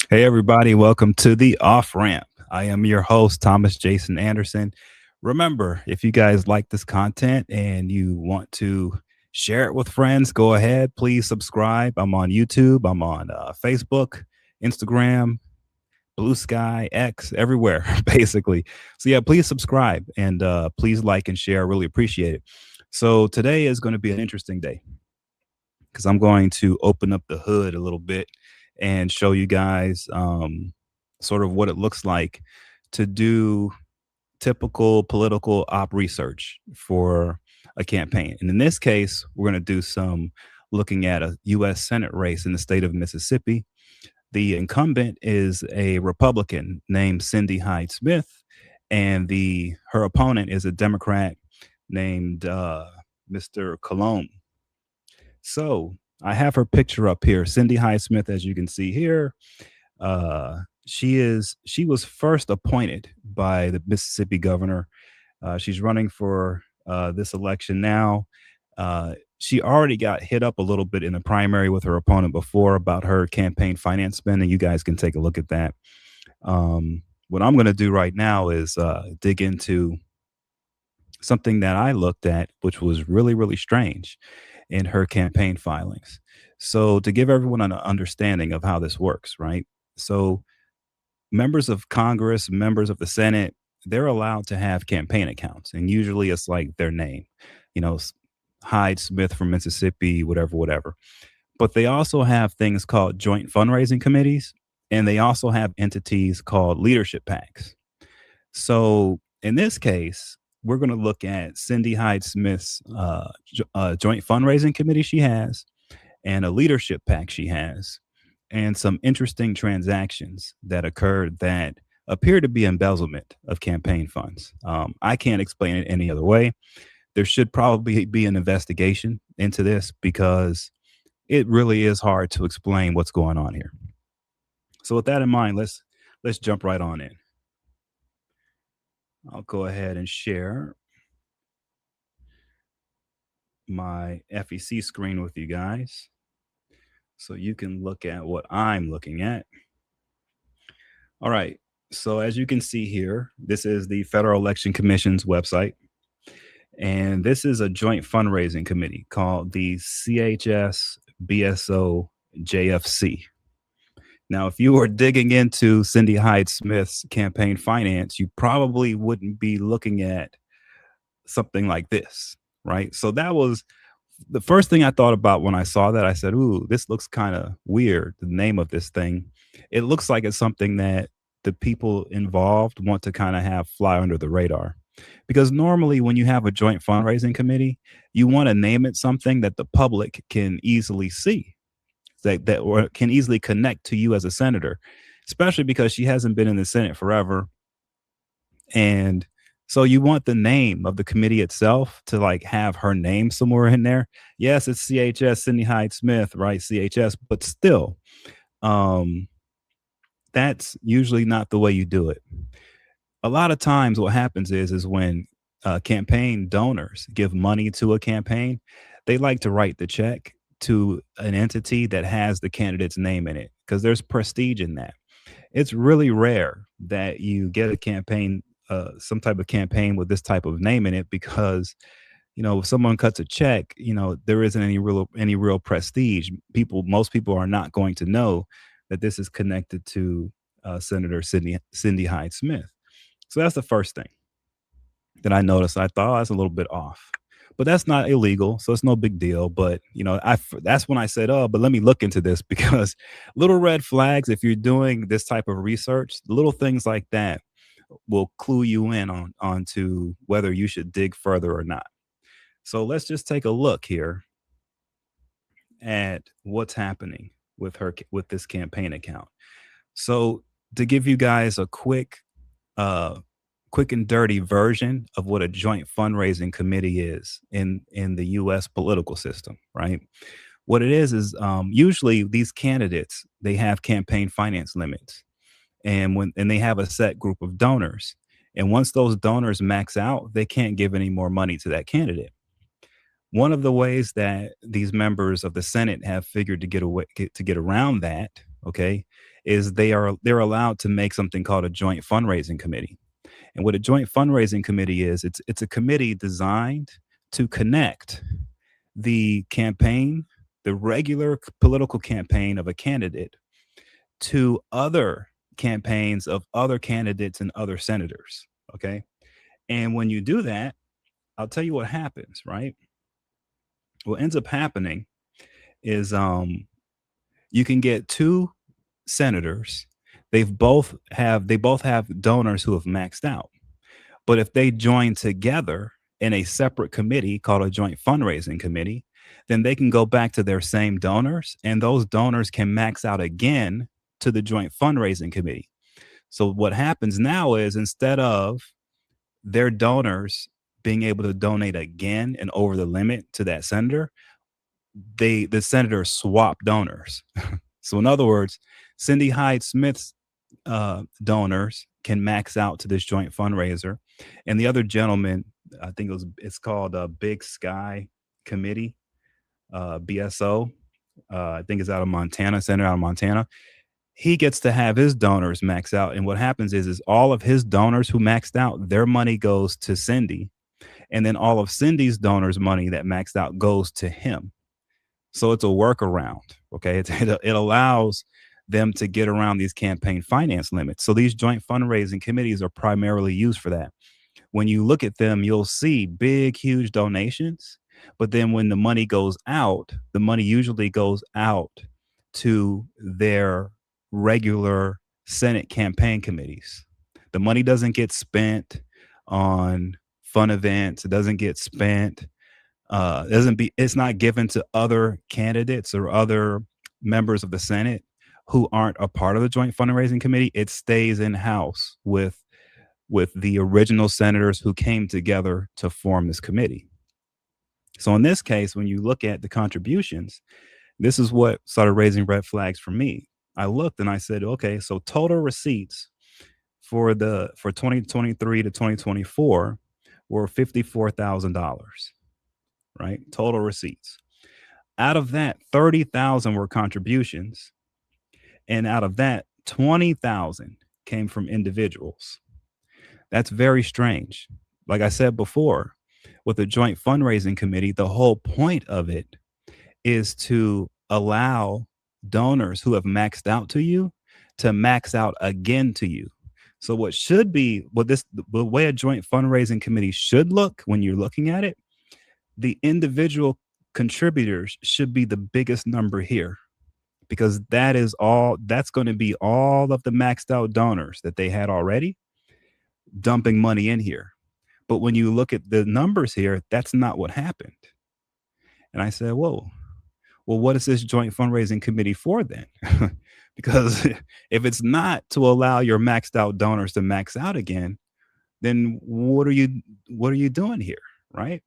Hey, everybody, welcome to the off ramp. I am your host, Thomas Jason Anderson. Remember, if you guys like this content and you want to share it with friends, go ahead. Please subscribe. I'm on YouTube, I'm on Facebook, Instagram, Blue Sky, X, everywhere, basically. So, yeah, please subscribe and please like and share. I really appreciate it. So, today is going to be an interesting day because I'm going to open up the hood a little bit and show you guys sort of what it looks like to do typical political op research for a campaign. And in this case, we're going to do some looking at a U.S. Senate race in the state of Mississippi. The incumbent is a Republican named Cindy Hyde-Smith, and the her opponent is a Democrat named Mr. Cologne. So I have her picture up here. Cindy Hyde-Smith, as you can see here, she was first appointed by the Mississippi governor. She's running for this election now. She already got hit up a little bit in the primary with her opponent before about her campaign finance spending. You guys can take a look at that. What I'm going to do right now is dig into something that I looked at, which was really, really strange in her campaign filings. So, to give everyone an understanding of how this works, right? So, members of Congress, members of the Senate, they're allowed to have campaign accounts. And usually it's like their name, you know, Hyde Smith from Mississippi, whatever, whatever. But they also have things called joint fundraising committees, and they also have entities called leadership PACs. So in this case, we're going to look at Cindy Hyde Smith's joint fundraising committee she has, and a leadership pack she has, and some interesting transactions that occurred that appear to be embezzlement of campaign funds. I can't explain it any other way. There should probably be an investigation into this because it really is hard to explain what's going on here. So with that in mind, let's jump right on in. I'll go ahead and share my FEC screen with you guys so you can look at what I'm looking at. All right. So as you can see here, this is the Federal Election Commission's website. And this is a joint fundraising committee called the CHS BSO JFC. Now, if you were digging into Cindy Hyde Smith's campaign finance, you probably wouldn't be looking at something like this, right? So that was the first thing I thought about when I saw that. I said, "Ooh, this looks kind of weird." The name of this thing, it looks like it's something that the people involved want to kind of have fly under the radar. Because normally, when you have a joint fundraising committee, you want to name it something that the public can easily see, that or can easily connect to you as a senator, especially because she hasn't been in the Senate forever, and so you want the name of the committee itself to like have her name somewhere in there. Yes, it's CHS, Cindy Hyde Smith, right? CHS, but still, um, that's usually not the way you do it. A lot of times, what happens is when campaign donors give money to a campaign, they like to write the check to an entity that has the candidate's name in it because there's prestige in that. It's really rare that you get a campaign, some type of campaign with this type of name in it because if someone cuts a check, there isn't any real prestige. Most people are not going to know that this is connected to Senator Cindy Hyde Smith. So that's the first thing that I noticed. I thought, oh, that's a little bit off, but that's not illegal, so it's no big deal. But that's when I said, oh, but let me look into this because little red flags. If you're doing this type of research, little things like that will clue you in onto whether you should dig further or not. So let's just take a look here at what's happening with this campaign account. So to give you guys a uh, quick and dirty version of what a joint fundraising committee is in the U.S. political system, right? What it is usually these candidates they have campaign finance limits, and they have a set group of donors, and once those donors max out, they can't give any more money to that candidate. One of the ways that these members of the Senate have figured to get around that, okay, is they're allowed to make something called a joint fundraising committee. And what a joint fundraising committee is, it's a committee designed to connect the campaign, the regular political campaign of a candidate, to other campaigns of other candidates and other senators. Okay. And when you do that, I'll tell you what happens, right? What ends up happening is you can get two senators. They both have donors who have maxed out. But if they join together in a separate committee called a joint fundraising committee, then they can go back to their same donors, and those donors can max out again to the joint fundraising committee. So what happens now is, instead of their donors being able to donate again and over the limit to that senator, the senators swap donors. So in other words, Cindy Hyde-Smith's donors can max out to this joint fundraiser, and the other gentleman, I think it's called a Big Sky Committee, BSO. I think it's out of Montana, senator out of Montana. He gets to have his donors max out, and what happens is all of his donors who maxed out, their money goes to Cindy, and then all of Cindy's donors' money that maxed out goes to him. So it's a workaround. Okay, it allows them to get around these campaign finance limits. So these joint fundraising committees are primarily used for that. When you look at them, you'll see big, huge donations. But then when the money goes out, the money usually goes out to their regular Senate campaign committees. The money doesn't get spent on fun events. It doesn't get spent. It's not given to other candidates or other members of the Senate who aren't a part of the joint fundraising committee. It stays in house with the original senators who came together to form this committee. So in this case, when you look at the contributions, this is what started raising red flags for me. I looked and I said, okay, so total receipts for 2023 to 2024 were $54,000, right? Total receipts. Out of that, 30,000 were contributions, and out of that, 20,000 came from individuals. That's very strange. Like I said before, with a joint fundraising committee, the whole point of it is to allow donors who have maxed out to you to max out again to you. So the way a joint fundraising committee should look when you're looking at it, the individual contributors should be the biggest number here, because that's going to be all of the maxed out donors that they had already dumping money in here. But when you look at the numbers here, that's not what happened. And I said, whoa, well, what is this joint fundraising committee for then? Because if it's not to allow your maxed out donors to max out again, then what are you doing here, right?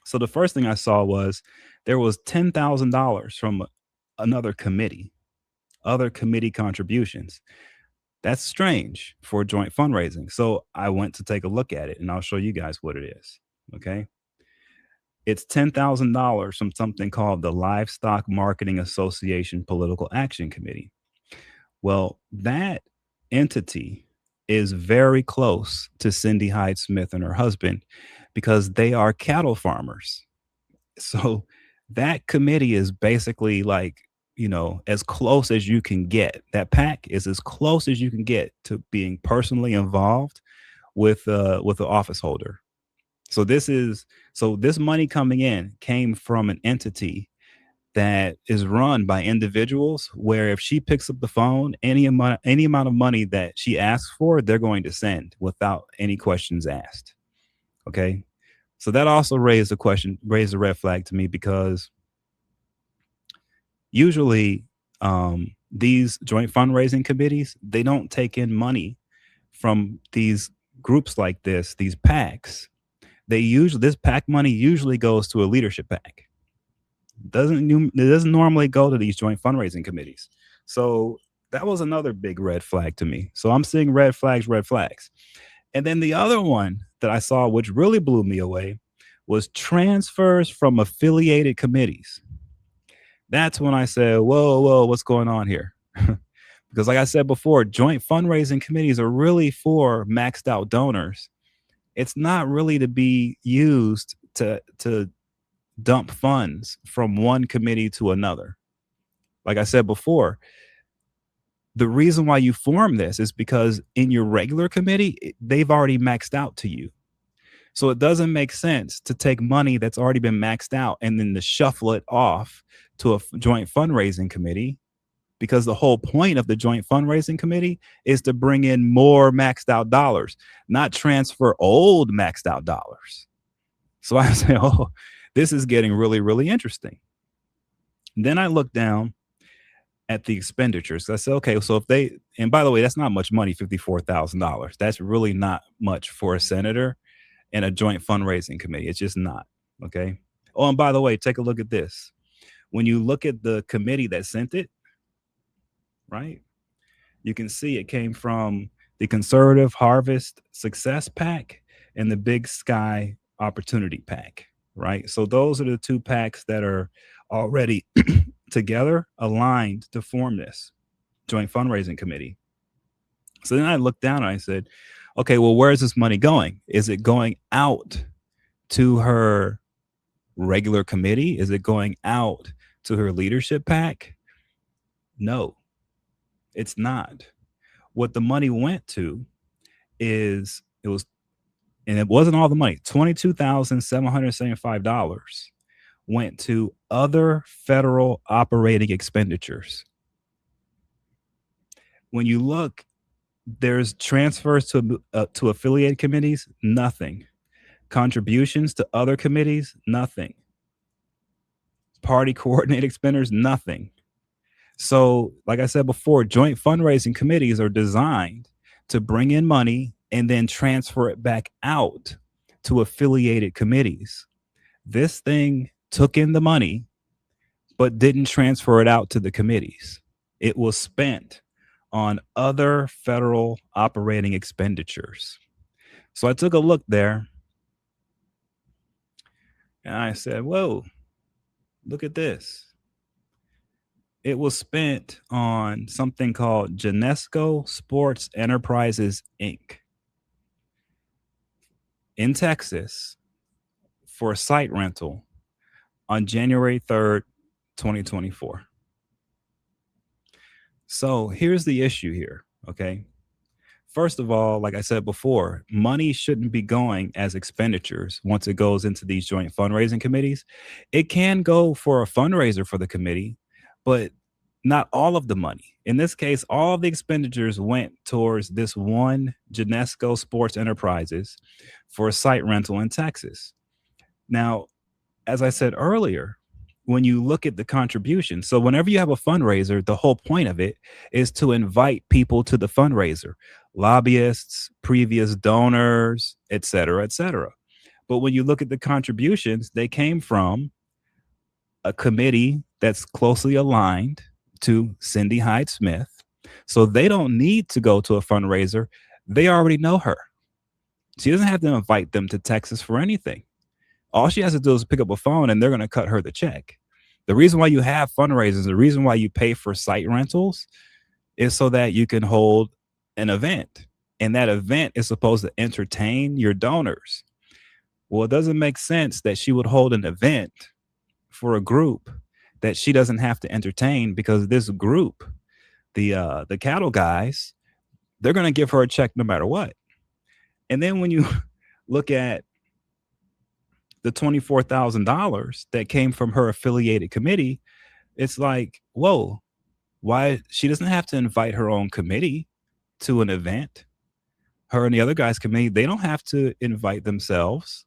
So the first thing I saw was there was $10,000 from another committee, other committee contributions. That's strange for joint fundraising. So I went to take a look at it, and I'll show you guys what it is. Okay. It's $10,000 from something called the Livestock Marketing Association Political Action Committee. Well, that entity is very close to Cindy Hyde-Smith and her husband because they are cattle farmers. So that committee is basically like, as close as you can get. That PAC is as close as you can get to being personally involved with the office holder. So this money coming in came from an entity that is run by individuals, where if she picks up the phone, any amount of money that she asks for, they're going to send without any questions asked. Okay. So that also raised a red flag to me, because usually these joint fundraising committees, they don't take in money from these groups like this, these PACs. This PAC money usually goes to a leadership PAC. It doesn't normally go to these joint fundraising committees. So that was another big red flag to me. So I'm seeing red flags. And then the other one that I saw, which really blew me away, was transfers from affiliated committees. That's when I said, whoa, what's going on here? Because, like I said before, joint fundraising committees are really for maxed out donors. It's not really to be used to dump funds from one committee to another. Like I said before, the reason why you form this is because in your regular committee, they've already maxed out to you. So it doesn't make sense to take money that's already been maxed out and then to shuffle it off to a joint fundraising committee, because the whole point of the joint fundraising committee is to bring in more maxed out dollars, not transfer old maxed out dollars. So I say, oh, this is getting really, really interesting. Then I look down at the expenditures. I said, okay, so if they, and by the way, that's not much money, $54,000. That's really not much for a senator and a joint fundraising committee. It's just not. Okay. Oh, and by the way, take a look at this. When you look at the committee that sent it, right, you can see it came from the Conservative Harvest Success PAC and the Big Sky Opportunity PAC, right? So those are the two PACs that are already together, aligned to form this joint fundraising committee. So then I looked down and I said, okay, well, where is this money going? Is it going out to her regular committee? Is it going out to her leadership PAC? No, it's not. What the money went to is and it wasn't all the money. $22,775 went to other federal operating expenditures. When you look, there's transfers to affiliated committees, nothing. Contributions to other committees, nothing. Party coordinated expenditures, nothing. So, like I said before, joint fundraising committees are designed to bring in money and then transfer it back out to affiliated committees. This thing took in the money, but didn't transfer it out to the committees. It was spent on other federal operating expenditures. So I took a look there and I said, whoa, look at this. It was spent on something called Genesco Sports Enterprises, Inc. in Texas for a site rental on January 3rd, 2024. So here's the issue here, okay? First of all, like I said before, money shouldn't be going as expenditures once it goes into these joint fundraising committees. It can go for a fundraiser for the committee, but not all of the money. In this case, all of the expenditures went towards this one Genesco Sports Enterprises for a site rental in Texas. Now, as I said earlier, when you look at the contribution, so whenever you have a fundraiser, the whole point of it is to invite people to the fundraiser, lobbyists, previous donors, et cetera, et cetera. But when you look at the contributions, they came from a committee that's closely aligned to Cindy Hyde-Smith. So they don't need to go to a fundraiser. They already know her. She doesn't have to invite them to Texas for anything. All she has to do is pick up a phone and they're going to cut her the check. The reason why you have fundraisers, the reason why you pay for site rentals is so that you can hold an event. And that event is supposed to entertain your donors. Well, it doesn't make sense that she would hold an event for a group that she doesn't have to entertain, because this group, the cattle guys, they're going to give her a check no matter what. And then when you look at the $24,000 that came from her affiliated committee, it's like, whoa, why? She doesn't have to invite her own committee to an event. Her and the other guys' committee, they don't have to invite themselves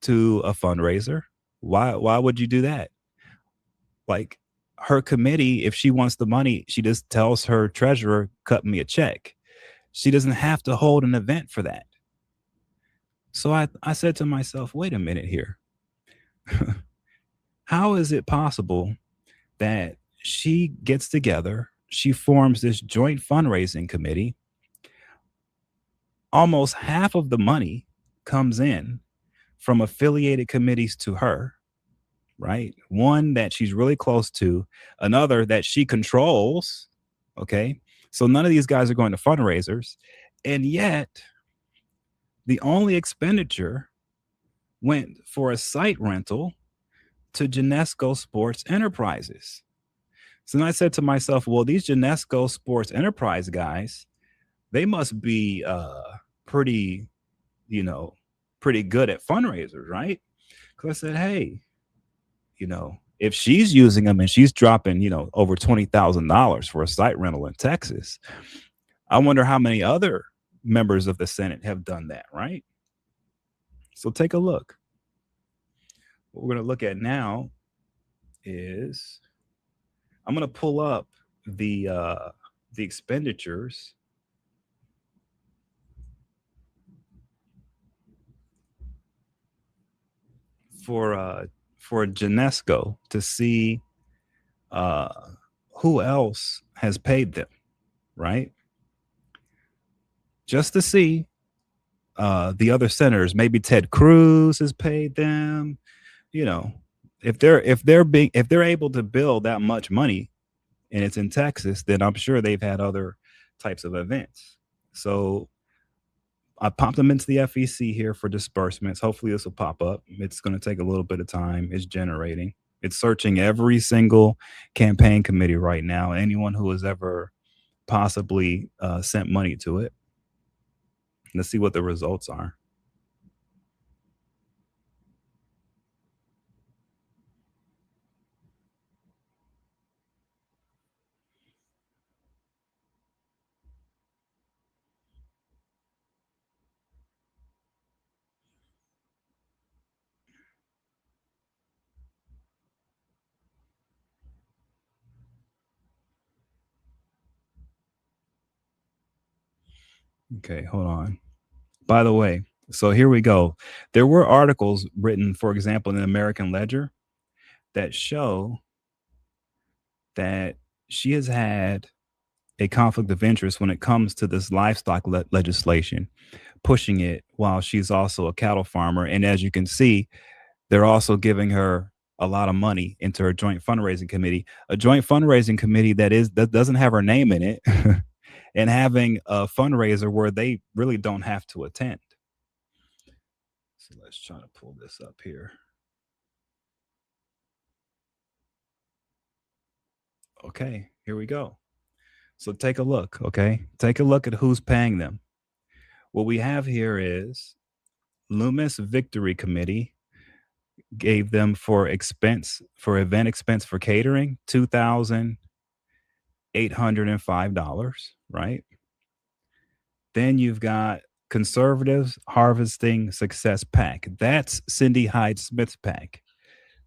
to a fundraiser. Why would you do that? Like, her committee, if she wants the money, she just tells her treasurer, cut me a check. She doesn't have to hold an event for that. So I said to myself, wait a minute here. How is it possible that she gets together, she forms this joint fundraising committee, almost half of the money comes in from affiliated committees to her, right? One that she's really close to, another that she controls, okay? So none of these guys are going to fundraisers. And yet, the only expenditure went for a site rental to Genesco Sports Enterprises. So then I said to myself, well, these Genesco Sports Enterprise guys, they must be pretty, you know, pretty good at fundraisers, right? Because I said, hey, if she's using them and she's dropping, over $20,000 for a site rental in Texas, I wonder how many other members of the Senate have done that, right? So take a look. What we're going to look at now is I'm going to pull up the expenditures for Genesco to see uh, who else has paid them, right? Just to see the other senators. Maybe Ted Cruz has paid them. If they're able to bill that much money and it's in Texas, then I'm sure they've had other types of events. So I popped them into the FEC here for disbursements. Hopefully this will pop up. It's going to take a little bit of time. It's generating. It's searching every single campaign committee right now. Anyone who has ever possibly sent money to it. Let's see what the results are. Okay, hold on. By the way, so here we go. There were articles written, for example, in the American Ledger that show that she has had a conflict of interest when it comes to this livestock legislation, pushing it while she's also a cattle farmer. And as you can see, they're also giving her a lot of money into her joint fundraising committee, a joint fundraising committee that doesn't have her name in it, and having a fundraiser where they really don't have to attend. So let's try to pull this up here. Okay, here we go. So take a look, okay? Take a look at who's paying them. What we have here is Loomis Victory Committee gave them for event expense for catering, $2,805, right? Then you've got Conservatives Harvesting Success PAC. That's Cindy Hyde-Smith's PAC.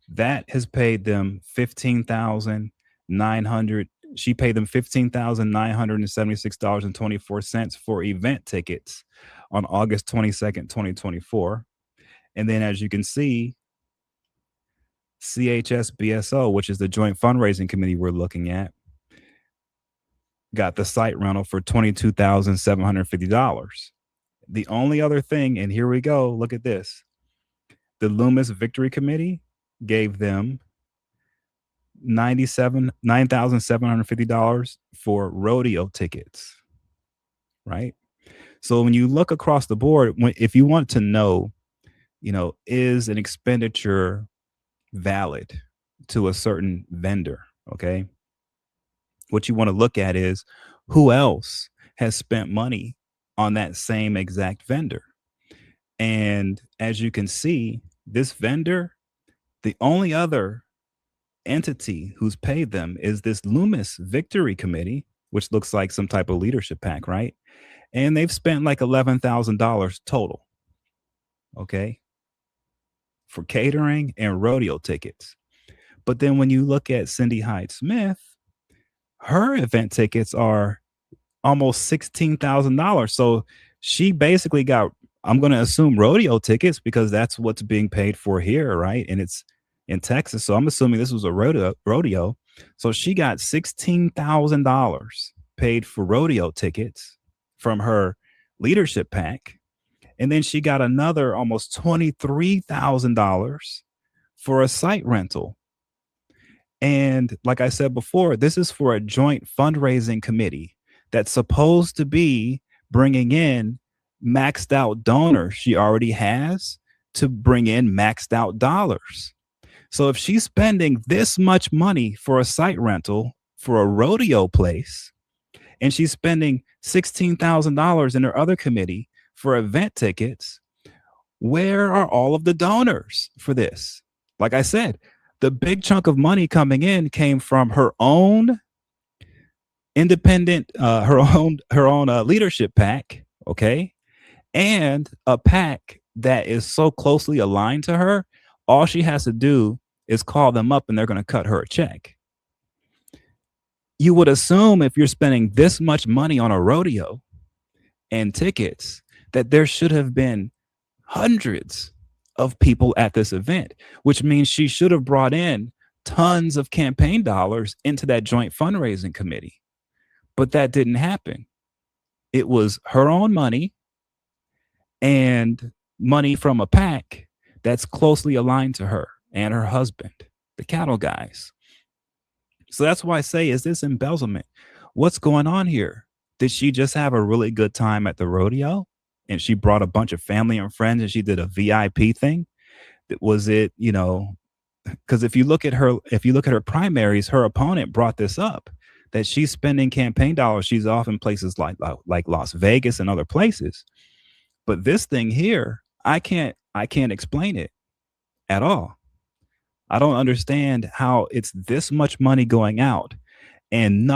That has paid them $15,900. She paid them $15,976.24 for event tickets on August 22nd, 2024. And then, as you can see, CHSBSO, which is the joint fundraising committee we're looking at, got the site rental for $22,750. The only other thing, and here we go, look at this. The Loomis Victory Committee gave them $9,750 for rodeo tickets, right? So when you look across the board, if you want to know, is an expenditure valid to a certain vendor, okay? What you want to look at is who else has spent money on that same exact vendor. And as you can see, this vendor, the only other entity who's paid them is this Loomis Victory Committee, which looks like some type of leadership PAC, right? And they've spent like $11,000 total, okay, for catering and rodeo tickets. But then when you look at Cindy Hyde-Smith, her event tickets are almost $16,000. So she basically got, I'm going to assume, rodeo tickets because that's what's being paid for here, right? And it's in Texas. So I'm assuming this was a rodeo. So she got $16,000 paid for rodeo tickets from her leadership PAC. And then she got another almost $23,000 for a site rental. And like I said before, this is for a joint fundraising committee. that's supposed to be bringing in maxed out donors she already has to bring in maxed out dollars. So if she's spending this much money for a site rental for a rodeo place, and she's spending $16,000 in her other committee for event tickets, where are all of the donors for this? Like I said, the big chunk of money coming in came from her own independent, her own leadership pack, okay, and a pack that is so closely aligned to her. All she has to do is call them up, and they're going to cut her a check. You would assume if you're spending this much money on a rodeo and tickets that there should have been hundreds of people at this event, which means she should have brought in tons of campaign dollars into that joint fundraising committee. But that didn't happen. It was her own money and money from a pack that's closely aligned to her and her husband, the cattle guys. So that's why I say, is this embezzlement? What's going on here? Did she just have a really good time at the rodeo and she brought a bunch of family and friends and she did a VIP thing? Was it, because if you look at her primaries, her opponent brought this up that she's spending campaign dollars. She's off in places like Las Vegas and other places. But this thing here, I can't explain it at all. I don't understand how it's this much money going out and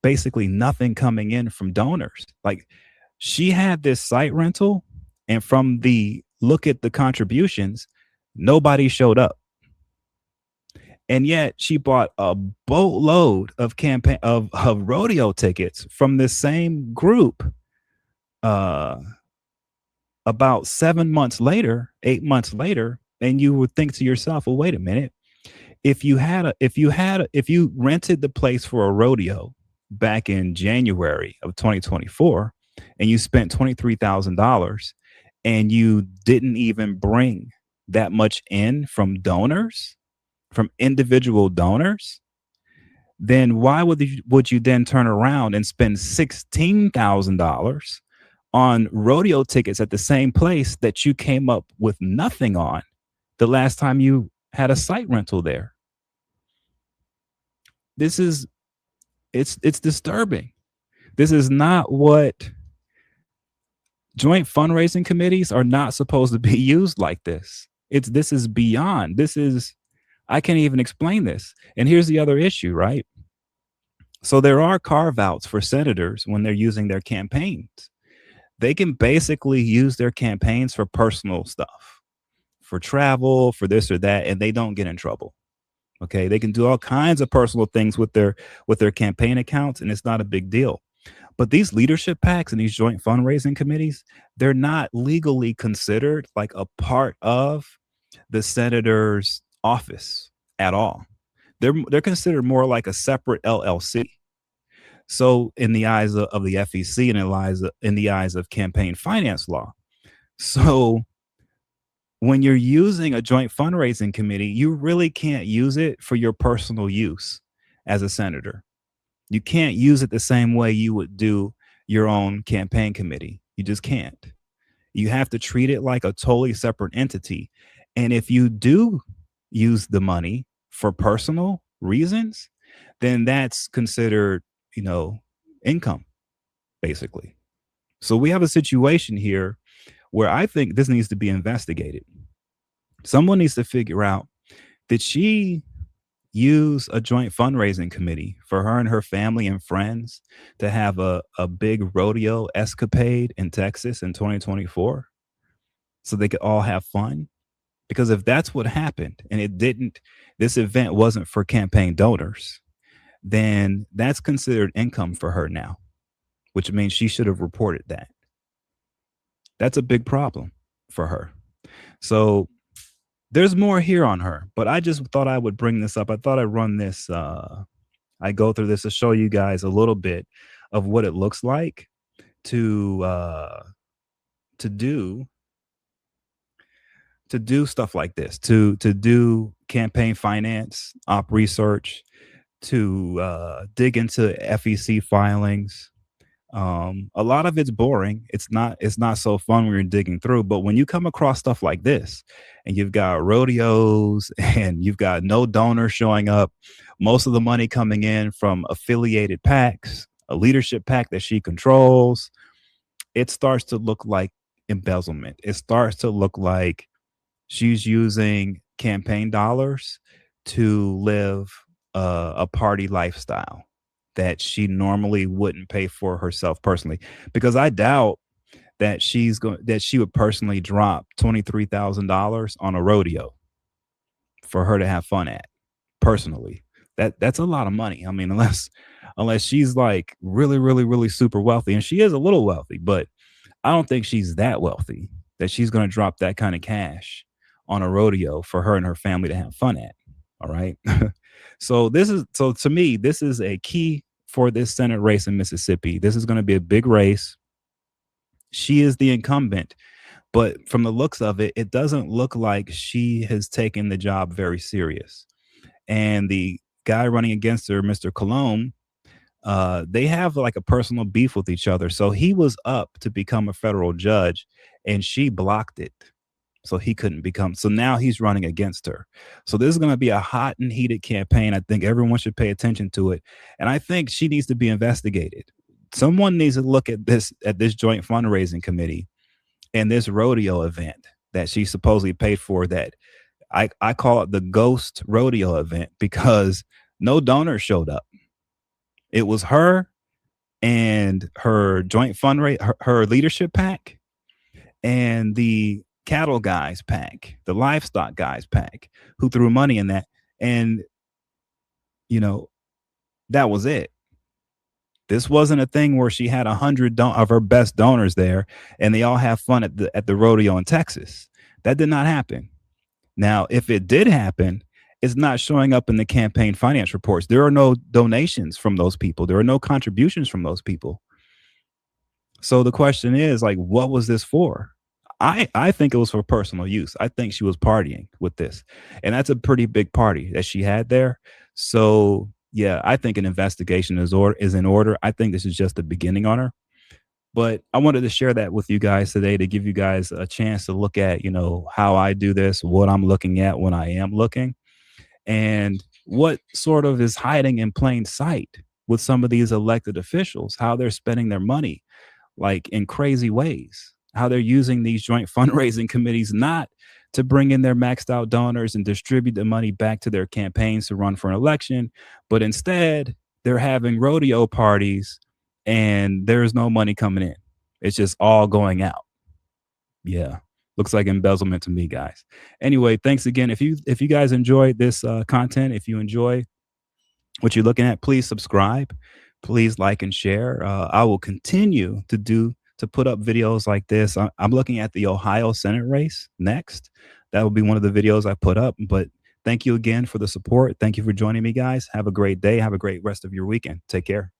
basically nothing coming in from donors. Like, she had this site rental, and from the look at the contributions, nobody showed up. And yet she bought a boatload of campaign of rodeo tickets from this same group uh about 7 months later, 8 months later, and you would think to yourself, well, wait a minute. If you rented the place for a rodeo back in January of 2024 and you spent $23,000 and you didn't even bring that much in from donors, from individual donors, then why would you then turn around and spend $16,000 on rodeo tickets at the same place that you came up with nothing on the last time you had a site rental there? This is it's disturbing. This is not what joint fundraising committees are not supposed to be used like this. This is beyond. I can't even explain this. And here's the other issue, right? So there are carve outs for senators when they're using their campaigns. They can basically use their campaigns for personal stuff, for travel, for this or that, and they don't get in trouble. Okay, they can do all kinds of personal things with their campaign accounts, and it's not a big deal. But these leadership packs and these joint fundraising committees, they're not legally considered like a part of the senator's office at all. They're considered more like a separate LLC. So in the eyes of the FEC and in the eyes of campaign finance law. So when you're using a joint fundraising committee, you really can't use it for your personal use as a senator. You can't use it the same way you would do your own campaign committee. You just can't. You have to treat it like a totally separate entity. And if you do use the money for personal reasons, then that's considered, income, basically. So we have a situation here where I think this needs to be investigated. Someone needs to figure out, did she use a joint fundraising committee for her and her family and friends to have a big rodeo escapade in Texas in 2024 so they could all have fun? Because if that's what happened and this event wasn't for campaign donors, then that's considered income for her now, which means she should have reported that. That's a big problem for her. So there's more here on her, but I just thought I would bring this up. I thought I'd run this. I go through this to show you guys a little bit of what it looks like to do stuff like this, to do campaign finance, op research, to dig into FEC filings, A lot of it's boring. It's not so fun when you're digging through. But when you come across stuff like this, and you've got rodeos, and you've got no donors showing up, most of the money coming in from affiliated PACs, a leadership PAC that she controls, it starts to look like embezzlement. It starts to look like she's using campaign dollars to live a party lifestyle that she normally wouldn't pay for herself personally. Because I doubt that she would personally drop $23,000 on a rodeo for her to have fun at personally. That's a lot of money. I mean, unless she's like really, really, really super wealthy, and she is a little wealthy, but I don't think she's that wealthy that she's going to drop that kind of cash on a rodeo for her and her family to have fun at. All right. So to me, this is a key for this Senate race in Mississippi. This is going to be a big race. She is the incumbent, but from the looks of it, it doesn't look like she has taken the job very serious. And the guy running against her, Mr. Cologne, they have like a personal beef with each other. So he was up to become a federal judge, and she blocked it. So he couldn't become. So now he's running against her. So this is going to be a hot and heated campaign. I think everyone should pay attention to it, and I think she needs to be investigated. Someone needs to look at this joint fundraising committee and this rodeo event that she supposedly paid for. That I call it the ghost rodeo event because no donors showed up. It was her and her joint fundraiser, her leadership pack, and the cattle guys pack, the livestock guys pack, who threw money in that. And, you know, that was it. This wasn't a thing where she had 100 of her best donors there and they all have fun at the rodeo in Texas. That did not happen. Now, if it did happen, it's not showing up in the campaign finance reports. There are no donations from those people. There are no contributions from those people. So the question is, like, what was this for? I think it was for personal use. I think she was partying with this. And that's a pretty big party that she had there. So yeah, I think an investigation is in order. I think this is just the beginning on her. But I wanted to share that with you guys today to give you guys a chance to look at, how I do this, what I'm looking at when I am looking, and what sort of is hiding in plain sight with some of these elected officials, how they're spending their money like in crazy ways, how they're using these joint fundraising committees not to bring in their maxed out donors and distribute the money back to their campaigns to run for an election, but instead they're having rodeo parties and there's no money coming in. It's just all going out. Yeah. Looks like embezzlement to me, guys. Anyway, thanks again. If you guys enjoyed this content, if you enjoy what you're looking at, please subscribe. Please like and share. I will continue to put up videos like this. I'm looking at the Ohio Senate race next. That will be one of the videos I put up. But thank you again for the support. Thank you for joining me, guys. Have a great day. Have a great rest of your weekend. Take care.